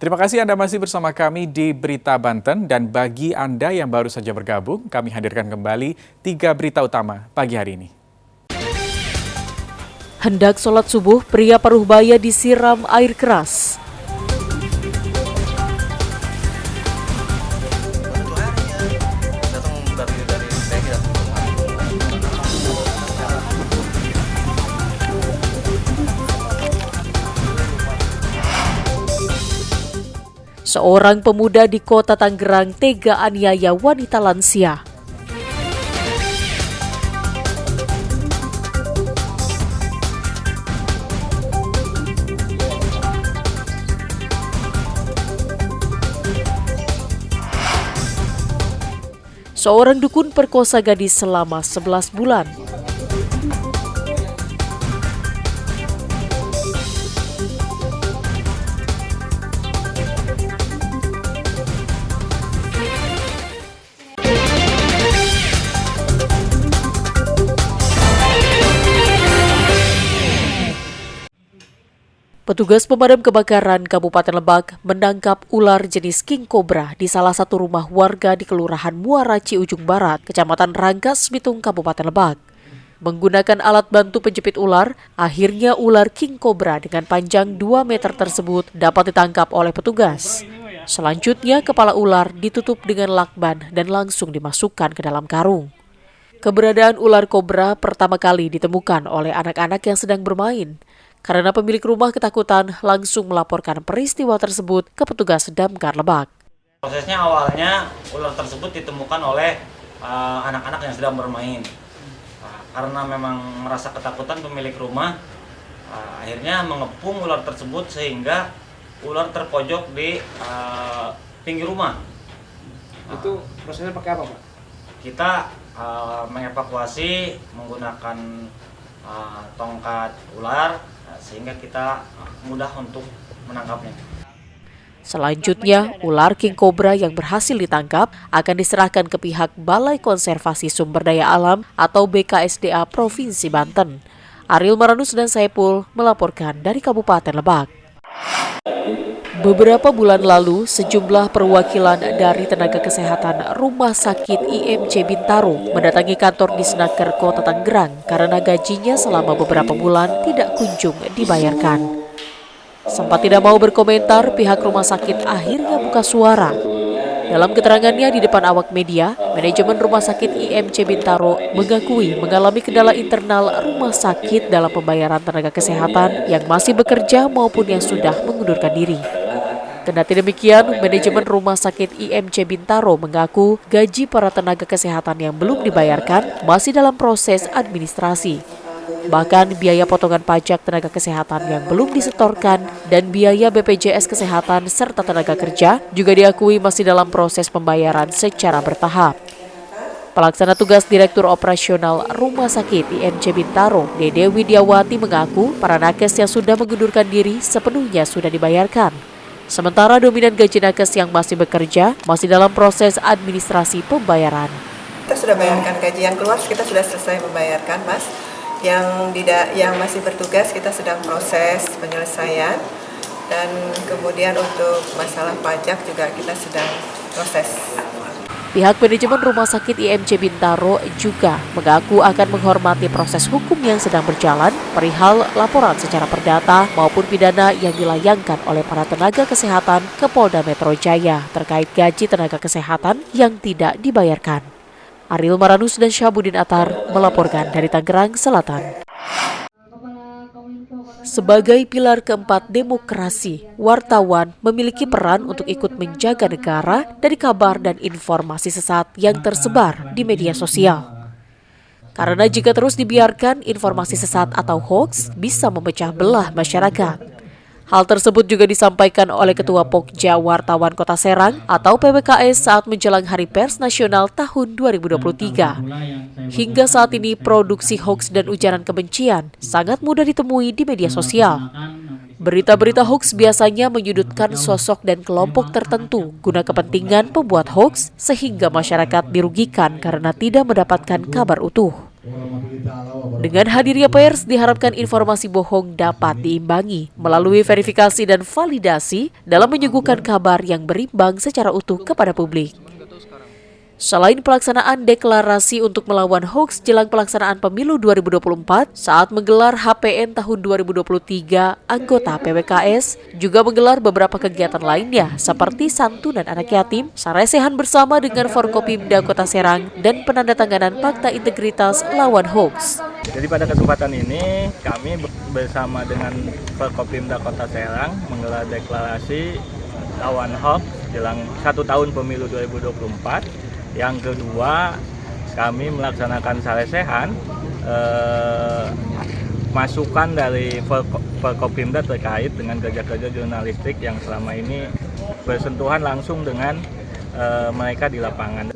Terima kasih Anda masih bersama kami di Berita Banten, dan bagi Anda yang baru saja bergabung, kami hadirkan kembali 3 berita utama pagi hari ini. Hendak sholat subuh, pria Parubaya disiram air keras. Seorang pemuda di kota Tangerang tega aniaya wanita lansia. Seorang dukun perkosa gadis selama 11 bulan. Petugas pemadam kebakaran Kabupaten Lebak menangkap ular jenis king cobra di salah satu rumah warga di Kelurahan Muara Ciujung Barat, Kecamatan Rangkas Bitung, Kabupaten Lebak. Menggunakan alat bantu penjepit ular, akhirnya ular king cobra dengan panjang 2 meter tersebut dapat ditangkap oleh petugas. Selanjutnya, kepala ular ditutup dengan lakban dan langsung dimasukkan ke dalam karung. Keberadaan ular kobra pertama kali ditemukan oleh anak-anak yang sedang bermain. Karena pemilik rumah ketakutan, langsung melaporkan peristiwa tersebut ke petugas Damkar Lebak. Prosesnya awalnya ular tersebut ditemukan oleh anak-anak yang sedang bermain. Karena memang merasa ketakutan pemilik rumah, akhirnya mengepung ular tersebut sehingga ular terpojok di pinggir rumah. Itu prosesnya pakai apa, Pak? Kita mengevakuasi menggunakan tongkat ular, sehingga kita mudah untuk menangkapnya. Selanjutnya, ular king cobra yang berhasil ditangkap akan diserahkan ke pihak Balai Konservasi Sumber Daya Alam atau BKSDA Provinsi Banten. Ariel Maranus dan Saipul melaporkan dari Kabupaten Lebak. Beberapa bulan lalu, sejumlah perwakilan dari tenaga kesehatan Rumah Sakit IMC Bintaro mendatangi kantor Disnaker Kota Tangerang karena gajinya selama beberapa bulan tidak kunjung dibayarkan. Sempat tidak mau berkomentar, pihak rumah sakit akhirnya buka suara. Dalam keterangannya di depan awak media, manajemen Rumah Sakit IMC Bintaro mengakui mengalami kendala internal rumah sakit dalam pembayaran tenaga kesehatan yang masih bekerja maupun yang sudah mengundurkan diri. Kendati demikian, manajemen Rumah Sakit IMC Bintaro mengaku gaji para tenaga kesehatan yang belum dibayarkan masih dalam proses administrasi. Bahkan biaya potongan pajak tenaga kesehatan yang belum disetorkan dan biaya BPJS Kesehatan serta tenaga kerja juga diakui masih dalam proses pembayaran secara bertahap. Pelaksana tugas Direktur Operasional Rumah Sakit IMC Bintaro, Dede Widiawati mengaku para nakes yang sudah mengundurkan diri sepenuhnya sudah dibayarkan. Sementara dominan gaji nakes yang masih bekerja masih dalam proses administrasi pembayaran. Kita sudah bayarkan gaji yang keluar, kita sudah selesai membayarkan, Mas. Yang masih bertugas kita sedang proses penyelesaian, dan kemudian untuk masalah pajak juga kita sedang proses. Pihak manajemen Rumah Sakit IMC Bintaro juga mengaku akan menghormati proses hukum yang sedang berjalan perihal laporan secara perdata maupun pidana yang dilayangkan oleh para tenaga kesehatan ke Polda Metro Jaya terkait gaji tenaga kesehatan yang tidak dibayarkan. Ariel Maranus dan Syabudin Atar melaporkan dari Tangerang Selatan. Sebagai pilar keempat demokrasi, wartawan memiliki peran untuk ikut menjaga negara dari kabar dan informasi sesat yang tersebar di media sosial. Karena jika terus dibiarkan, informasi sesat atau hoaks bisa memecah belah masyarakat. Hal tersebut juga disampaikan oleh Ketua Pokja Wartawan Kota Serang atau PWKS saat menjelang Hari Pers Nasional tahun 2023. Hingga saat ini, produksi hoaks dan ujaran kebencian sangat mudah ditemui di media sosial. Berita-berita hoaks biasanya menyudutkan sosok dan kelompok tertentu guna kepentingan pembuat hoaks sehingga masyarakat dirugikan karena tidak mendapatkan kabar utuh. Dengan hadirnya pers, diharapkan informasi bohong dapat diimbangi melalui verifikasi dan validasi dalam menyuguhkan kabar yang berimbang secara utuh kepada publik. Selain pelaksanaan deklarasi untuk melawan hoaks jelang pelaksanaan pemilu 2024, saat menggelar HPN tahun 2023, anggota PWKS juga menggelar beberapa kegiatan lainnya seperti santunan anak yatim, saresehan bersama dengan Forkopimda Kota Serang, dan penandatanganan Fakta Integritas Lawan Hoaks. Jadi pada kesempatan ini kami bersama dengan Forkopimda Kota Serang menggelar deklarasi lawan hoaks jelang 1 tahun pemilu 2024. Yang kedua, kami melaksanakan saresehan masukan dari Forkopimda terkait dengan kerja-kerja jurnalistik yang selama ini bersentuhan langsung dengan mereka di lapangan.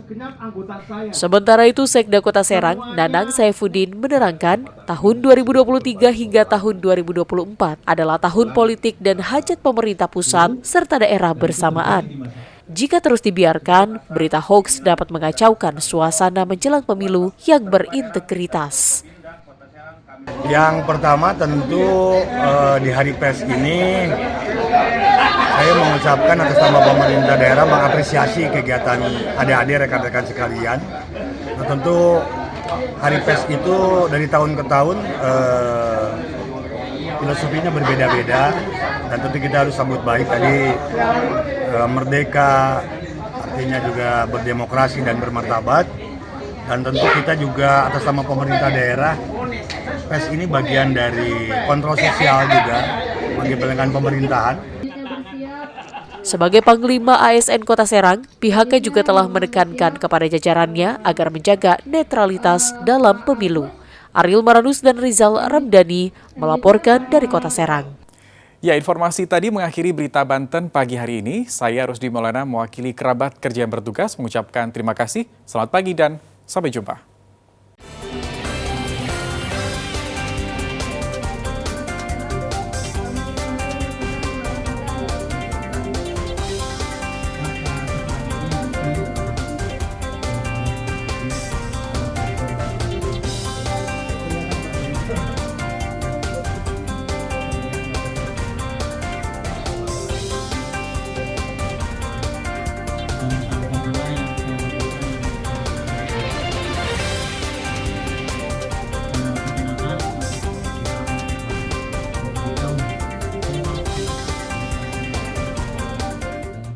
Sementara itu, Sekda Kota Serang, Nanang Saifuddin, menerangkan tahun 2023 hingga tahun 2024 adalah tahun politik dan hajat pemerintah pusat serta daerah bersamaan. Jika terus dibiarkan, berita hoaks dapat mengacaukan suasana menjelang pemilu yang berintegritas. Yang pertama tentu di Hari Pers ini saya mengucapkan atas nama pemerintah daerah mengapresiasi kegiatan adik-adik rekan-rekan sekalian. Nah, tentu Hari Pers itu dari tahun ke tahun filosofinya berbeda-beda dan tentu kita harus sambut baik tadi merdeka artinya juga berdemokrasi dan bermartabat, dan tentu kita juga atas nama pemerintah daerah pers ini bagian dari kontrol sosial juga bagi penegakan pemerintahan. Sebagai Panglima ASN Kota Serang, pihaknya juga telah menekankan kepada jajarannya agar menjaga netralitas dalam pemilu. Ariel Maranus dan Rizal Ramdhani melaporkan dari Kota Serang. Ya, informasi tadi mengakhiri berita Banten pagi hari ini. Saya Rusdi Maulana mewakili kerabat kerja yang bertugas mengucapkan terima kasih, selamat pagi dan sampai jumpa.